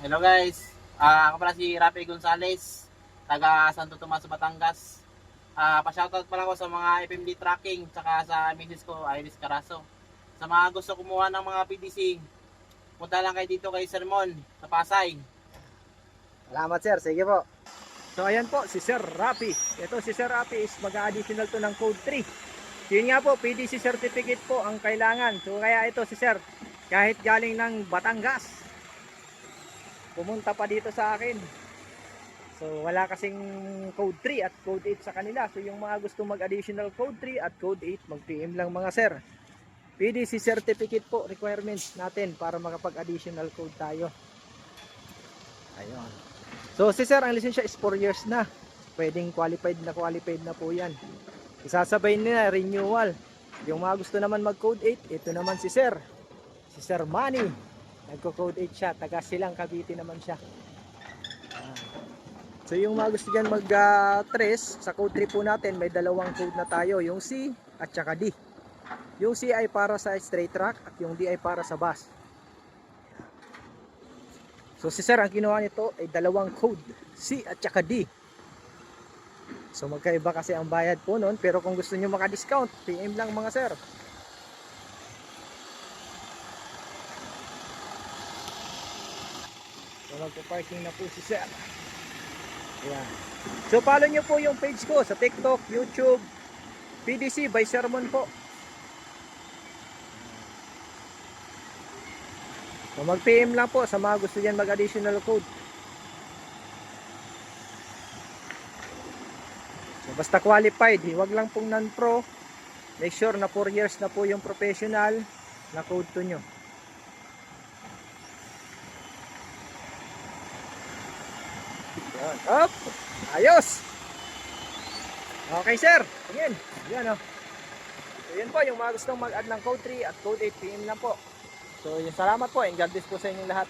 Hello guys, ako pala si Rafi Gonzales, taga Santo Tomas, Batangas. Pa-shoutout pala ako sa mga FMD tracking, tsaka sa misis ko, Iris Carazo. Sa mga gusto kumuha ng mga PDC, punta lang kayo dito kay Sermon, sa Pasay. Salamat sir, sige po. So ayan po, si Sir Rafi. Ito si Sir Rafi is mag-additional to ng code 3. Yun nga po, PDC certificate po ang kailangan. So kaya ito si Sir, kahit galing ng Batangas, pumunta pa dito sa akin. So wala kasing code 3 at code 8 sa kanila. So yung mga gusto mag-additional code 3 at code 8, mag-PM lang mga sir. PDC certificate po requirements natin para makapag-additional code tayo. Ayun. So si sir, ang lisensya is 4 years na. Pwedeng qualified na po yan. Isasabay nila renewal. Yung mga gusto naman mag code 8, ito naman si sir. Si Sir Manny. Nagko-code 8 siya. Taga Silang Cavite naman siya. So yung mga gusto dyan mag-trace, sa code 3 po natin, may dalawang code na tayo. Yung C at saka D. Yung C ay para sa straight track at yung D ay para sa bus. So si sir, ang kinuha nito ay dalawang code, C at saka D. So magkaiba kasi ang bayad po nun, pero kung gusto nyo maka-discount, PM lang mga sir. So magpa-parking na po si sir. Ayan. So follow nyo po yung page ko sa TikTok, YouTube, PDC by Sermon po. So mag-PM lang po sa mga gusto dyan mag-additional code. So basta qualified, huwag lang pong non-pro. Make sure na 4 years na po yung professional na code to nyo. Yan. Up! Ayos! Okay sir, yan. Yan o. So yan po yung mga gustong mag-add ng code 3 at code 8, PM lang po. So, salamat po and God bless po sa inyong lahat.